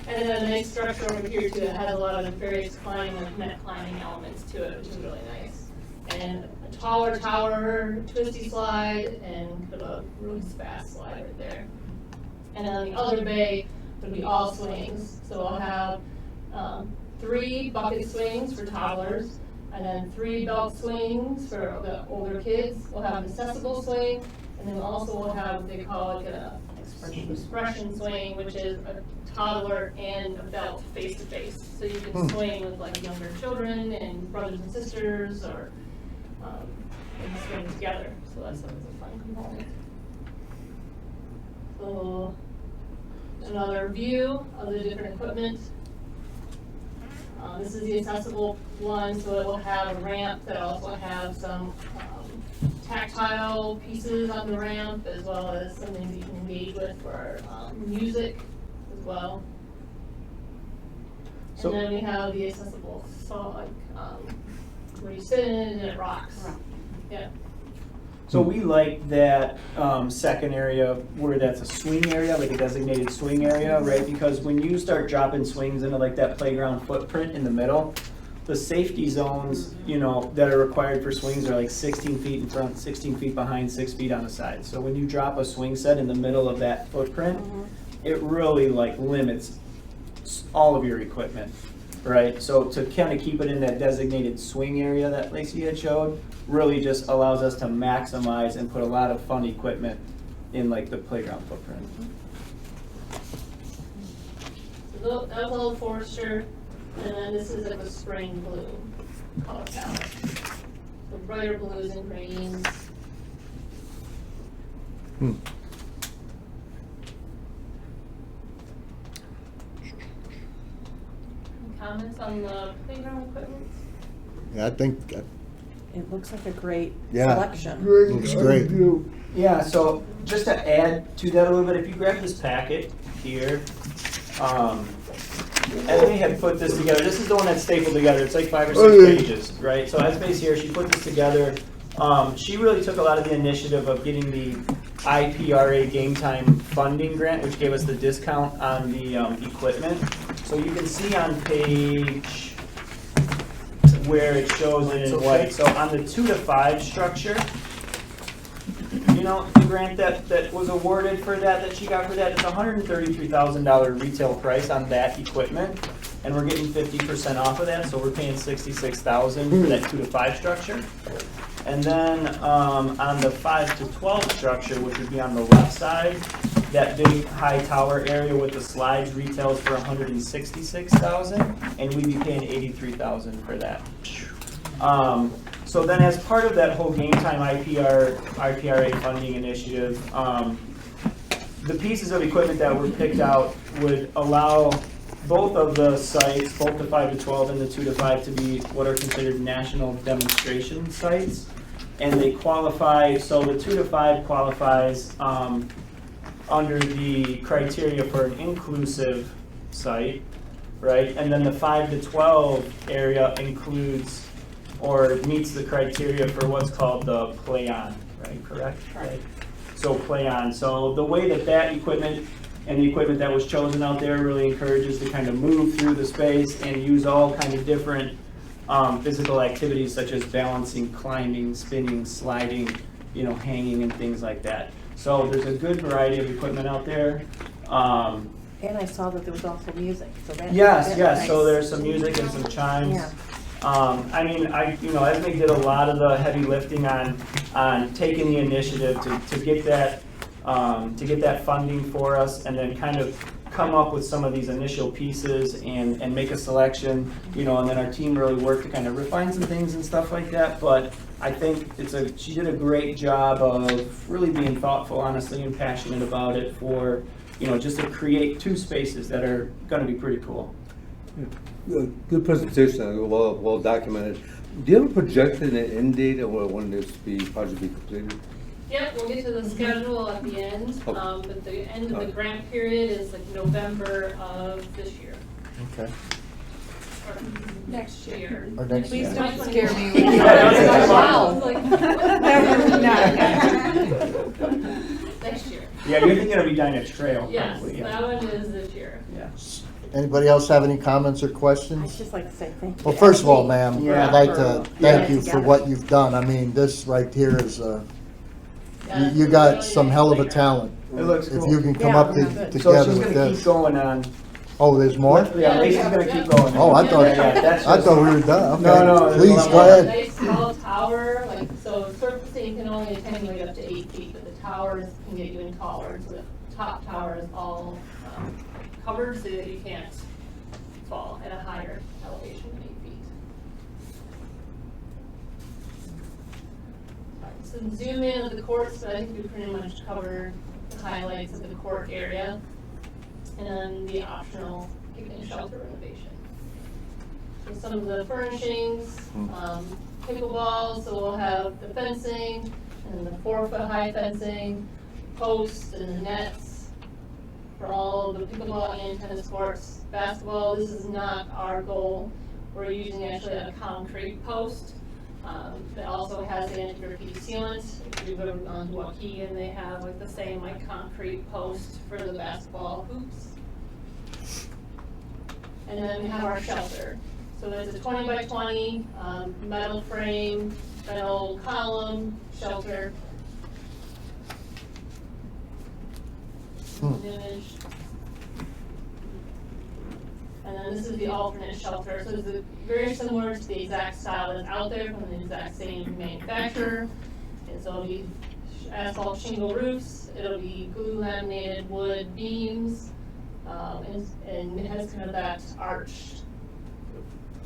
then a nice structure over here too that has a lot of various climbing, like net climbing elements to it, which is really nice. And a taller tower, twisty slide, and kind of a really fast slide right there. And then on the other bay would be all swings. So we'll have 3 bucket swings for toddlers, and then 3 belt swings for the older kids. We'll have an accessible swing, and then also we'll have what they call like a expression swing, which is a toddler and a belt face to face. So you can swing with like younger children and brothers and sisters, or and swing together. So that's always a fun component. So another view of the different equipment. This is the accessible one, so it will have a ramp that also have some tactile pieces on the ramp, as well as something you can engage with for music as well. So- And then we have the accessible, so like where you sit in it and it rocks. Yeah. So we like that second area where that's a swing area, like a designated swing area, right? Because when you start dropping swings into like that playground footprint in the middle, the safety zones, you know, that are required for swings are like 16 feet in front, 16 feet behind, 6 feet on the side. So when you drop a swing set in the middle of that footprint, it really like limits all of your equipment, right? So to kind of keep it in that designated swing area that Lacey had showed, really just allows us to maximize and put a lot of fun equipment in like the playground footprint. So that was all Forester, and then this is like a spring blue color palette. So brighter blues and greens. Any comments on the playground equipment? Yeah, I think, It looks like a great Yeah. selection. Great Looks great. idea. Yeah, so just to add to that a little bit, if you grab this packet here, Esme had put this together. This is the one that's stapled together. It's like 5 or 6 pages, right? So Esme's here. She put this together. She really took a lot of the initiative of getting the IPRA Game Time funding grant, which gave us the discount on the equipment. So you can see on page where it shows it in white. So on the 2 to 5 structure, you know, the grant that was awarded for that she got for that, it's $133,000 retail price on that equipment. And we're getting 50% off of that, so we're paying $66,000 for that 2 to 5 structure. And then on the 5 to 12 structure, which would be on the left side, that big high tower area with the slides retails for $166,000, and we'd be paying $83,000 for that. So then, as part of that whole Game Time IPRA funding initiative, the pieces of equipment that were picked out would allow both of the sites, both the 5 to 12 and the 2 to 5, to be what are considered national demonstration sites. And they qualify, so the 2 to 5 qualifies under the criteria for an inclusive site, right? And then the 5 to 12 area includes or meets the criteria for what's called the play on, right? Correct? Right. So play on. So the way that equipment and the equipment that was chosen out there really encourages to kind of move through the space and use all kind of different physical activities such as balancing, climbing, spinning, sliding, you know, hanging and things like that. So there's a good variety of equipment out there. And I saw that there was also music, so that. Yes, that's yes, nice. so there's some music and some chimes. Yeah. I mean, Esme did a lot of the heavy lifting on taking the initiative to get that funding for us, and then kind of come up with some of these initial pieces and make a selection, you know, and then our team really worked to kind of refine some things and stuff like that. But I think she did a great job of really being thoughtful, honestly, and passionate about it for, you know, just to create 2 spaces that are going to be pretty cool. Good presentation, well documented. Do you have a projected end date of when this project be completed? Yep, we'll get to the schedule at the end, but the end of the grant period is like November of this year. Okay. Or Next year. Or next Please year. don't scare me with Yeah, wow. Next year. Yeah, you're thinking of Edina Trail, Yes, probably, yeah. that one is this year. Yeah. Anybody else have any comments or I'd questions? just like to say thank you. Well, first of all, ma'am, Yeah. I'd like to thank Yeah. you for what you've done. I mean, this right here is, Yeah, you it's got really some nice hell of a playground. talent. It looks If cool. you can come Yeah, up yeah. So together she's with gonna keep this. going on. Oh, there's more? Yeah, Lacey's gonna keep going. Oh, I thought, Yeah, that's I just- thought we were done. No, no, Okay, there's a please lot go more. ahead. Nice small tower, like, so surfacing can only attenuate up to 8 feet, but the towers can get even taller. So the top tower is all covered so that you can't fall at a higher elevation than 8 feet. So zoom in at the courts, but I think we pretty much covered the highlights of the court area. And then the optional picnic shelter renovation. So some of the furnishings, pickleball, so we'll have the fencing, and the 4-foot high fencing, posts and the nets for all of the pickleball and tennis courts. Basketball, this is not our goal. We're using actually a concrete post that also has the anti-graffiti sealant. If you've ever gone to Waukegan, they have like the same like concrete post for the basketball hoops. And then we have our shelter. So there's a 20 by 20 metal frame, metal column shelter. Image. And then this is the alternate shelter. So it's very similar to the exact style that's out there from the exact same manufacturer. And so it'll be asphalt shingle roofs. It'll be glue laminated wood beams. And it has kind of that arched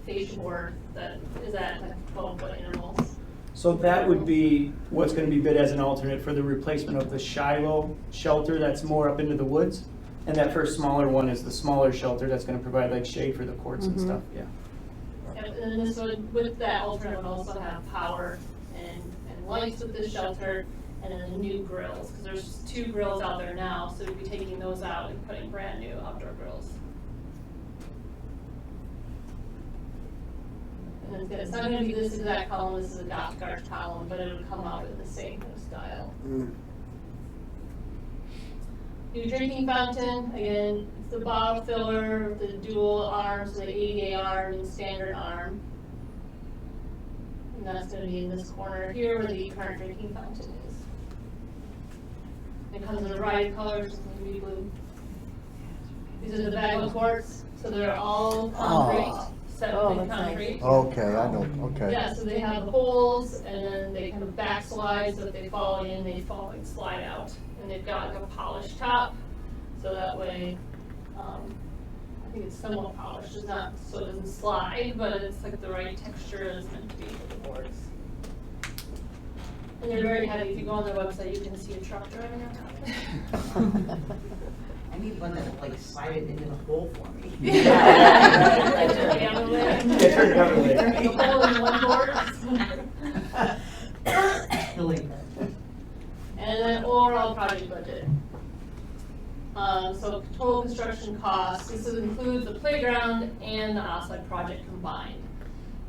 fascia board that is at like 12-foot intervals. So that would be what's gonna be bid as an alternate for the replacement of the Shiloh shelter that's more up into the woods? And that first smaller one is the smaller shelter that's gonna provide like shade for the courts and stuff, yeah. Yep, and then this would, with that alternate, would also have power and lights with this shelter, and then the new grills, because there's 2 grills out there now, so we'd be taking those out and putting brand new outdoor grills. And it's not gonna be this exact column, this is a Dodge Guard column, but it would come out in the same style. New drinking fountain, again, it's the bottle filler, the dual arms, the 80A arm and standard arm. And that's gonna be in this corner here where the current drinking fountain is. It comes in a variety of colors, it's gonna be blue. These are the bagel courts, so they're all concrete, set Oh, in that's nice. concrete. Okay, I know, okay. Yeah, so they have the holes, and then they kind of backslide, so if they fall in, they fall and slide out. And they've got like a polished top, so that way, I think it's somewhat polished, it's not, so it doesn't slide, but it's like the right texture it's meant to be for the boards. And they're very heavy, if you go on their website, you can see a truck driving around. I need one that'll like slide it into the hole for me. Yeah. The other way. The hole in one board. Killing. And then overall project budget. So total construction costs, this includes the playground and the outside project combined.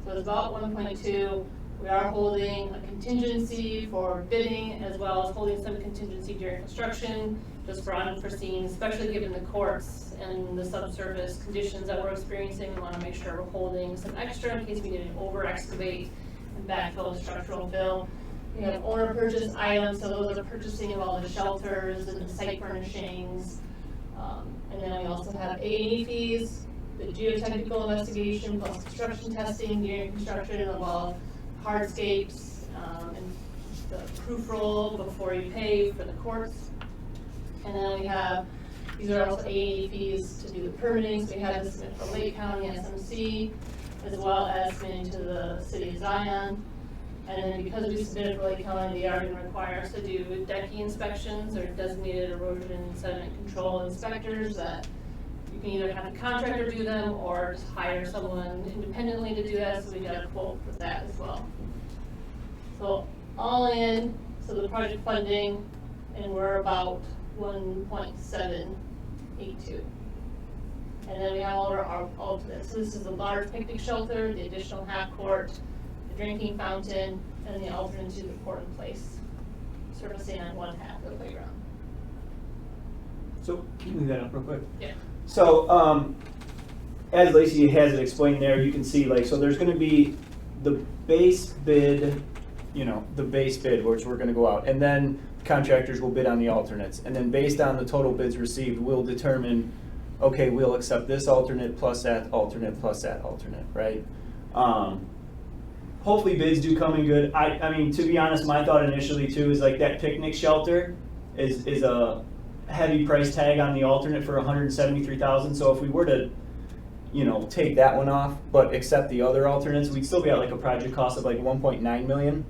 So it's about 1.2. We are holding a contingency for bidding as well as holding some contingency during construction, just for unforeseen, especially given the courts and the subsurface conditions that we're experiencing. We want to make sure we're holding some extra in case we need to over excavate and backfill structural fill. We have owner purchase items, so those are purchasing of all the shelters and the site furnishings. And then we also have A&E fees, the geotechnical investigation plus construction testing during construction of all hardscapes, and the proof roll before you pay for the courts. And then we have, these are also A&E fees to do the permitting, so we have to submit for Lake County SMC, as well as submitting to the City of Zion. And then because we submitted for Lake County, they are going to require us to do decking inspections or designated erosion and sediment control inspectors that you can either have the contractor do them or just hire someone independently to do that, so we got a quote for that as well. So all in, so the project funding, and we're about 1.782. And then we have all our alternates. So this is a large picnic shelter, the additional half court, the drinking fountain, and the alternate to the court in place, surfacing on one half of the playground. So, can you move that up real quick? Yeah. So, as Lacey has it explained there, you can see like, so there's gonna be the base bid, you know, the base bid, which we're gonna go out, and then contractors will bid on the alternates. And then based on the total bids received, we'll determine, okay, we'll accept this alternate plus that alternate plus that alternate, right? Hopefully bids do come in good. I mean, to be honest, my thought initially too is like that picnic shelter is a heavy price tag on the alternate for $173,000. So if we were to, you know, take that one off, but accept the other alternates, we'd still be at like a project cost of like 1.9 million.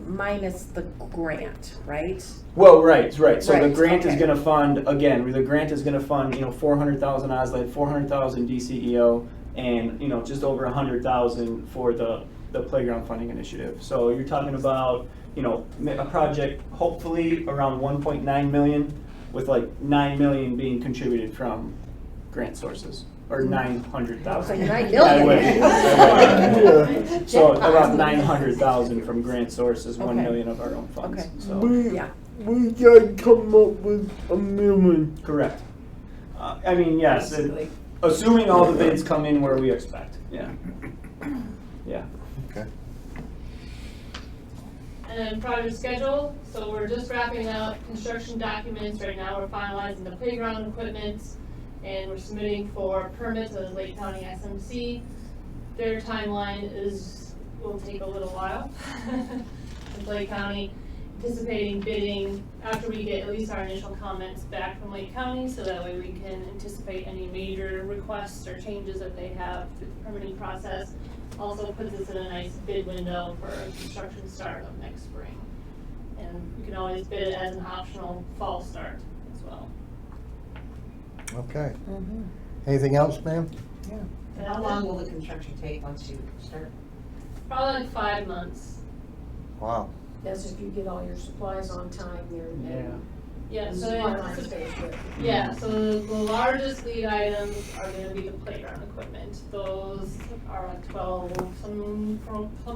Minus the grant, right? Well, right. So the Right, grant is okay. going to fund, again, the grant is going to fund, you know, 400,000 OSLAD, 400,000 DCEO, and, you know, just over 100,000 for the playground funding initiative. So you're talking about, you know, a project hopefully around 1.9 million, with like 9 million being contributed from grant sources, or 900,000. So 9 That million. way. So around 900,000 from grant sources, 1 Okay. million of our own funds. Okay. So Yeah. We gotta come up with $1 million. correct. I mean, yes, assuming all the bids come in where we expect. Yeah. Yeah. Okay. And then project schedule, so we're just wrapping up construction documents. Right now we're finalizing the playground equipment, and we're submitting for permits with Lake County SMC. Their timeline will take a little while. With Lake County anticipating bidding after we get at least our initial comments back from Lake County, so that way we can anticipate any major requests or changes that they have through the permitting process. Also puts us in a nice bid window for construction start of next spring. And you can always bid it as an optional fall start as well. Okay. Mhm. Anything else, ma'am? Yeah. And how long will the construction take once you start? Probably like 5 months. Wow. That's if you get all your supplies on time there. Yeah, so Online space, yeah, so the largest lead items are gonna be the playground equipment. Those are like 12, some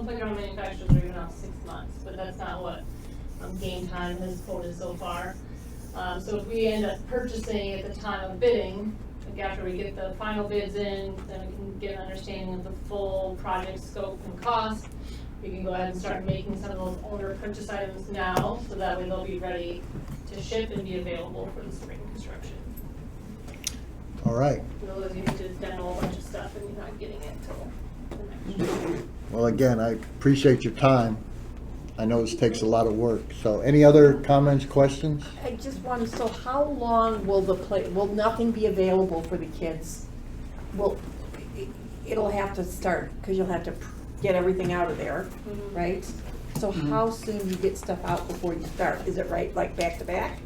playground manufacturers are even out 6 months, but that's not what Game Time has quoted so far. So if we end up purchasing at the time of bidding, like after we get the final bids in, then we can get an understanding of the full project scope and cost. we can go ahead and start making some of those owner purchase items now, so that way they'll be ready to ship and be available for the spring construction. All right. Otherwise, you need to demo a bunch of stuff and you're not getting it till the next year. Well, again, I appreciate your time. I know this takes a lot of work. So any other comments, questions? I just wanted, so how long will will nothing be available for the kids? It'll have to start, because you'll have to get everything out of there, Mhm. right? So how soon do you get stuff out before you start? Is it right, like back to back?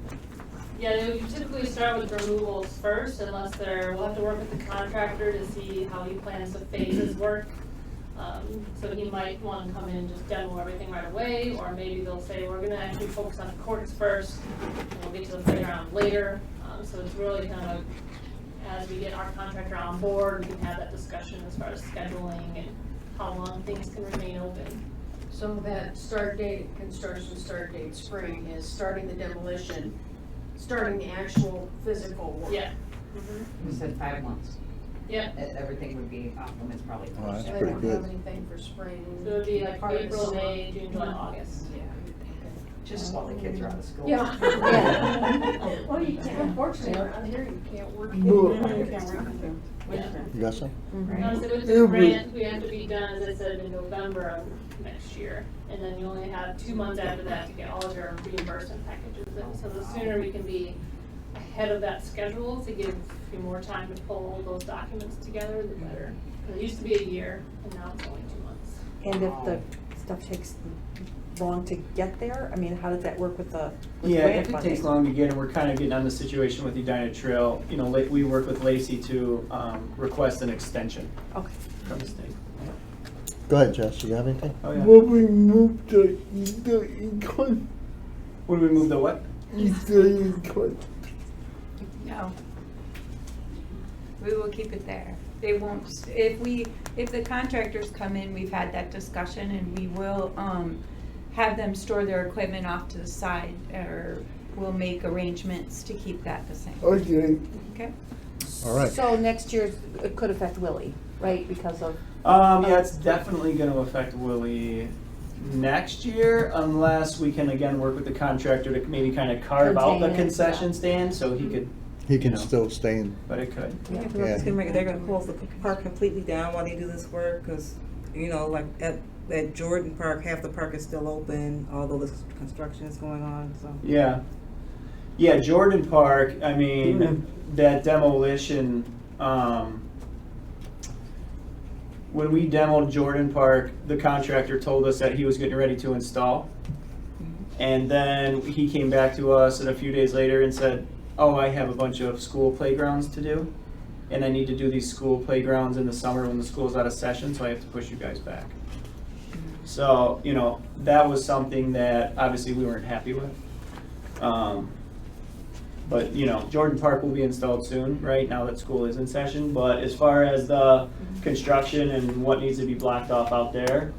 Yeah, you typically start with removals first, unless we'll have to work with the contractor to see how he plans to phase his work. So he might want to come in and just demo everything right away, or maybe they'll say, we're gonna actually focus on the courts first, and we'll get to the playground later. So it's really kind of, as we get our contractor on board, we can have that discussion as far as scheduling and how long things can remain open. So that start date, construction start date, spring, is starting the demolition, starting the actual physical work. Yeah. You said 5 months. Yeah. Everything would be off limits probably. Oh, that's They pretty don't have good. anything for spring. So it would be like part of the April, summer. May, June, July, August. Yeah. Just while the kids are out of school. Yeah. Yeah. Well, you can't, unfortunately, around here, you can't work. Well- You can't work. Yeah. You got some? Honestly, with the grant, we have to be done, as I said, in November of next year. And then you only have 2 months after that to get all of your reimbursement packages in. So the sooner we can be ahead of that schedule to give you more time to pull those documents together, the better. It used to be a year, and now it's only 2 months. And if the stuff takes long to get there, I mean, how does that work with the Yeah, grant if it funding? takes long to get, and we're kind of getting on the situation with Edina Trail, you know, like we work with Lacey to request an extension Okay. from the state. Go ahead, Jess, you have anything? Oh, yeah. Will we move the econ? When we move the what? Econ. No. We will keep it there. They won't, if the contractors come in, we've had that discussion, and we will, have them store their equipment off to the side, or we'll make arrangements to keep that the same, Okay. okay? All right. So next year, it could affect Willie, right, because of, Yeah, it's definitely gonna affect Willie next year, unless we can again work with the contractor to maybe kind of carve out the Contain it, concession yeah. stand, so he could, He can you know, still stay in. but it could. Yeah. They're gonna close the park completely down while they do this work, cause, you know, like at Jordan Park, half the park is still open, although the construction is going on, so. Yeah. Yeah, Jordan Park, I mean, that demolition, when we demoed Jordan Park, the contractor told us that he was getting ready to install. And then he came back to us and a few days later and said, oh, I have a bunch of school playgrounds to do. And I need to do these school playgrounds in the summer when the school's out of session, so I have to push you guys back. So, you know, that was something that obviously we weren't happy with. But, you know, Jordan Park will be installed soon, right, now that school is in session. But as far as the construction and what needs to be blocked off out there,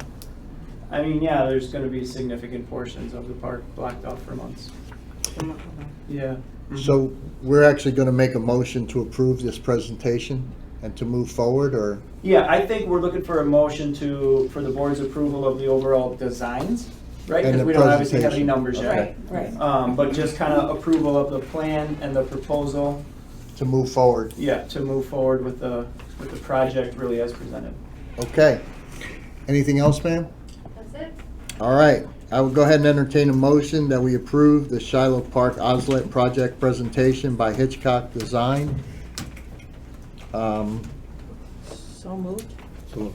I mean, yeah, there's gonna be significant portions of the park blocked off for months. Yeah. So we're actually gonna make a motion to approve this presentation and to move forward, or? Yeah, I think we're looking for a motion for the board's approval of the overall designs, right? And Because the we don't obviously have any presentation. numbers yet. right. But just kind of approval of the plan and the proposal, To move forward. yeah, to move forward with the project really as presented. Okay. Anything else, ma'am? That's it. All right. I will go ahead and entertain a motion that we approve the Shiloh Park Oslet project presentation by Hitchcock Design. So moved.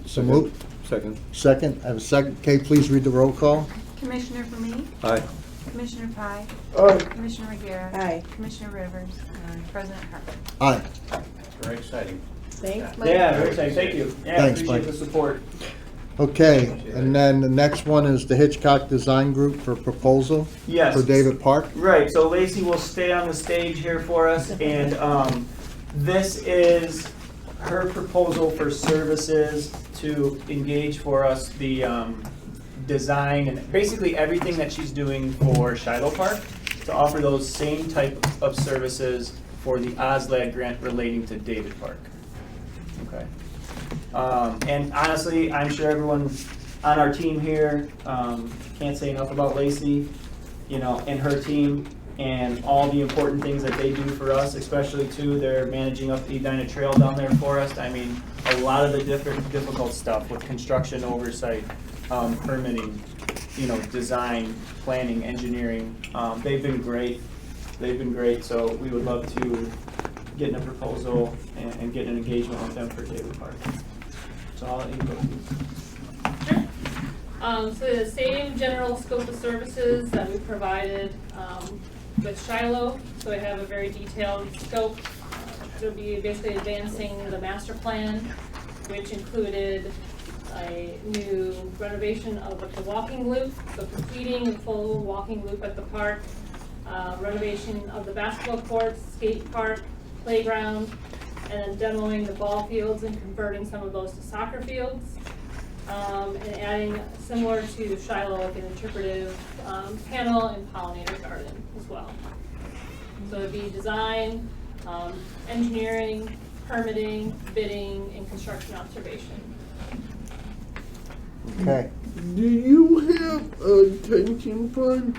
So moved. Second. Second, I have a second. Okay, please read the roll call. Commissioner for me, Aye. Commissioner Pye, Aye. Commissioner Rivera. Aye. Commissioner Rivers, President Harper. Aye. Very exciting. Thanks, Mike. Yeah, very exciting, thank you. Yeah, Thanks, appreciate Mike. the support. Okay, and then the next one is the Hitchcock Design Group for proposal Yes. for David Park. Right, so Lacey will stay on the stage here for us, and this is her proposal for services to engage for us the design and basically everything that she's doing for Shiloh Park, to offer those same type of services for the OSLAD grant relating to David Park. Okay. And honestly, I'm sure everyone on our team here, can't say enough about Lacey, and her team, and all the important things that they do for us, especially too, they're managing up the Edina Trail down there for us. I mean, a lot of the difficult stuff with construction oversight, permitting, design, planning, engineering, they've been great. So we would love to get in a proposal and get an engagement with them for David Park. So I'll let you go. Sure. So the same general scope of services that we provided with Shiloh. So we have a very detailed scope. It'll be basically advancing the master plan, which included a new renovation of the walking loop, so completing a full walking loop at the park, renovation of the basketball courts, skate park, playground, and then demoing the ball fields and converting some of those to soccer fields. And adding, similar to Shiloh, like an interpretive panel and pollinator garden as well. So it'd be design, engineering, permitting, bidding, and construction observation. Okay. Do you have a retention pond?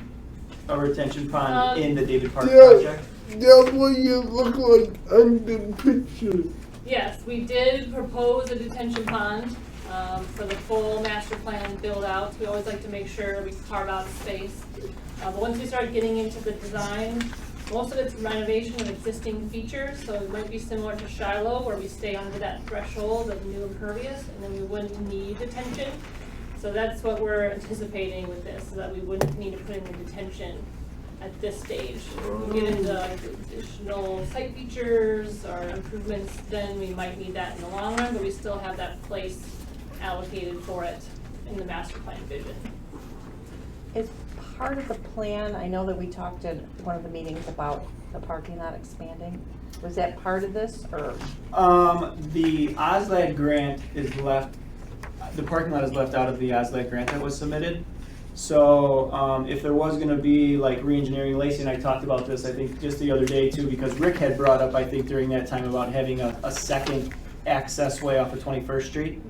A retention pond in the David Park Yeah. project? That what you look like on the picture. Yes, we did propose a detention pond for the full master plan build out. We always like to make sure we carve out space. But once we start getting into the design, most of it's renovation of existing features, so it might be similar to Shiloh where we stay under that threshold of new impervious and then we wouldn't need detention. So that's what we're anticipating with this, is that we wouldn't need to put in the detention at this stage. When we get into additional site features or improvements, then we might need that in the long run, but we still have that place allocated for it in the master plan vision. Is part of the plan, I know that we talked at one of the meetings about the parking lot expanding. Was that part of this, or? The OSLAD grant is left, the parking lot is left out of the OSLAD grant that was submitted. So if there was gonna be like re-engineering, Lacey and I talked about this, I think just the other day too, because Rick had brought up, I think during that time, about having a second access way off of 21st Street.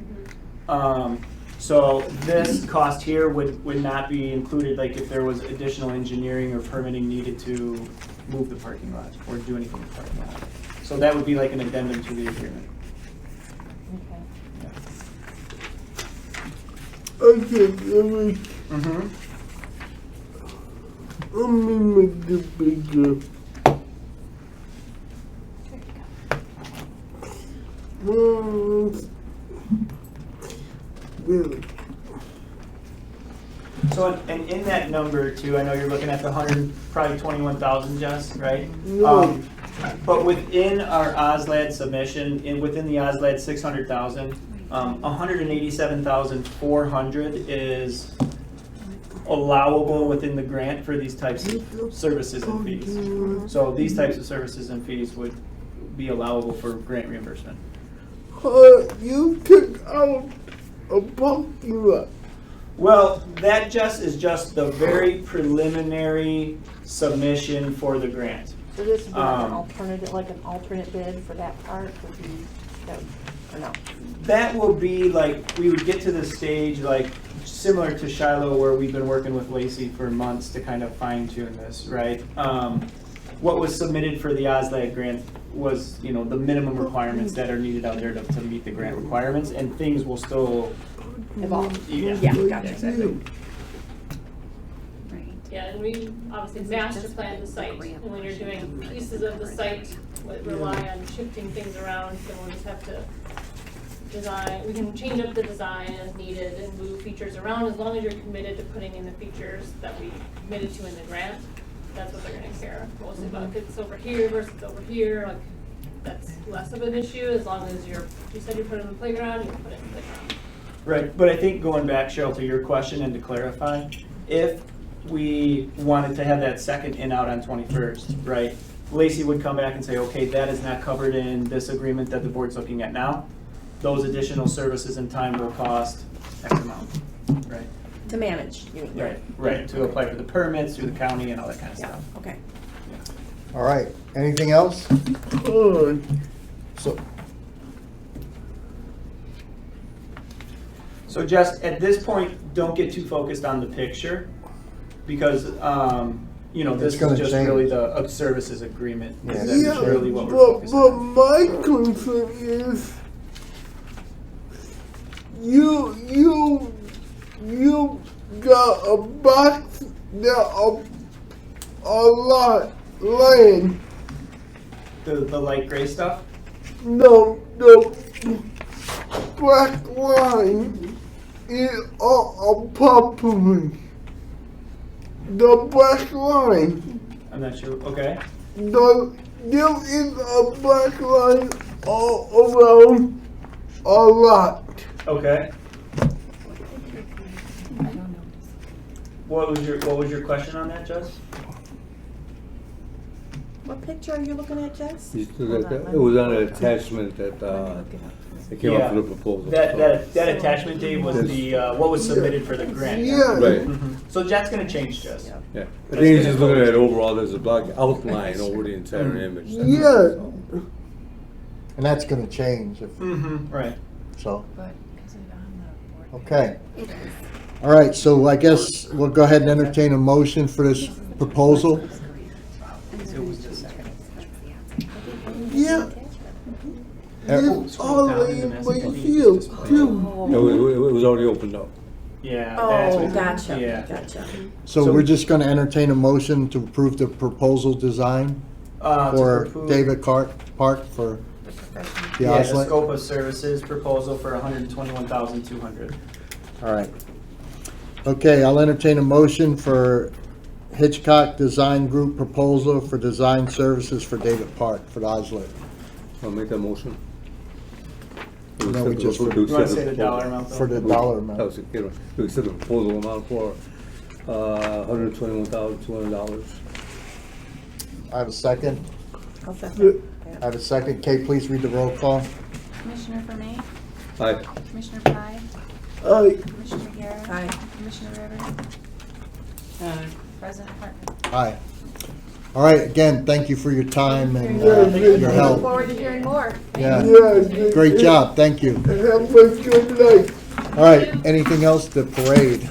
So this cost here would not be included, like if there was additional engineering or permitting needed to move the parking lot or do anything with the parking lot. So that would be like an addendum to the agreement. Okay. Okay, let me, let me make it bigger. Really? So, and in that number too, I know you're looking at the probably 21,000, Jess, right? No. But within our OSLAD submission, within the OSLAD 600,000, 187,400 is allowable within the grant for these types of services and fees. So these types of services and fees would be allowable for grant reimbursement. You took out a parking lot. Well, that is just the very preliminary submission for the grant. So this would be like an alternative, like an alternate bid for that part, would be, or no? That will be like, we would get to the stage like similar to Shiloh where we've been working with Lacey for months to kind of fine tune this, right? What was submitted for the OSLAD grant was, the minimum requirements that are needed out there to meet the grant requirements, and things will still Evolve. Yeah, Gotcha. exactly. Yeah, and we obviously master plan the site, and when you're doing pieces of the site that rely on shifting things around, then we'll just have to design, we can change up the design as needed and move features around, as long as you're committed to putting in the features that we committed to in the grant. That's what they're gonna care mostly about. If it's over here versus over here, like, that's less of an issue, as long as you said you put it in the playground, you put it in the playground. Right, but I think going back, Cheryl, to your question and to clarify, if we wanted to have that second in-out on 21st, right, Lacey would come back and say, okay, that is not covered in this agreement that the board's looking at now. Those additional services and time will cost X amount, right? To manage, you mean? Right, to apply for the permits through the county and all that kind of Yeah, stuff. okay. All right, anything else? So, So just at this point, don't get too focused on the picture, because, you know, this It's gonna is just really change. the services agreement. Yeah. That's Yeah, really what we're but focused on. my concern is you got a box that a lot land. The light gray stuff? No, the black line is a property. The black line. I'm not sure, okay. There is a black line all around a lot. Okay. What was your question on that, Jess? What picture are you looking at, Jess? You still got that? It was on an attachment that, it came up for the proposal. That attachment, Dave, was the, what was submitted for the grant. Yeah. Right, Mhm. So that's gonna change, Jess. yeah. I think he's just looking at it overall, there's a black outline over the entire image. That's Yeah. all. And that's gonna change if, Mm-hmm, right. so, But is it on the board? okay. It is. All right, so I guess we'll go ahead and entertain a motion for this proposal. Yeah. Oh, It's all in my heel too. It was already opened up. Yeah. that's Oh, what- gotcha, Yeah. gotcha. So we're just gonna entertain a motion to approve the proposal design To for approve- David Park for The professional. the Yeah, the Oslet? scope of services proposal for 121,200. All right. Okay, I'll entertain a motion for Hitchcock Design Group proposal for design services for David Park for the Oslet. I'll make that motion. No, we just- You wanna say the dollar amount though? For the dollar That amount. was, you know, we said the proposal amount for, $121,200. I have a second. I'll second. I have a second. Kate, please read the roll call. Commissioner Fermain? Aye. Commissioner Pye? Commissioner McGarrett? Aye. Commissioner Rivers? President Hartman? Aye. All right, again, thank you for your time and Yeah, your Look help. forward to hearing more. Yeah, Yeah. great job, thank you. Have a good night. All right, anything else? The parade.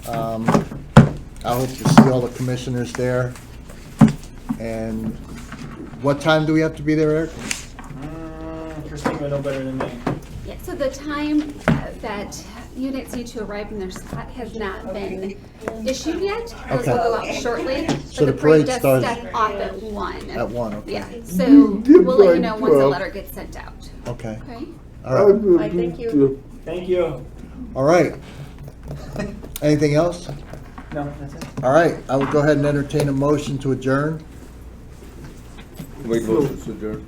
I hope to see all the commissioners there. And what time do we have to be there, Eric? Christine would know better than me. Yeah, so the time that units need to arrive in their spot has not been issued yet. Those will go out shortly. So But the parade does starts start off at 1. At 1, okay. Yeah, so we'll let you know once the letter gets sent out. Okay, Okay? all right, Bye, thank you. Thank you. all right. Anything else? No, that's it. All right, I will go ahead and entertain a motion to adjourn. Make motion to adjourn.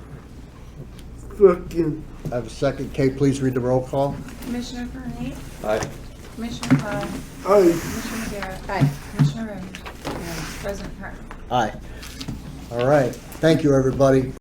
Fucking. I have a second. Kate, please read the roll call. Commissioner Fermain? Aye. Commissioner Pye? Aye. Commissioner McGarrett? Aye. Commissioner Rivers? President Hartman? Aye. All right, thank you, everybody.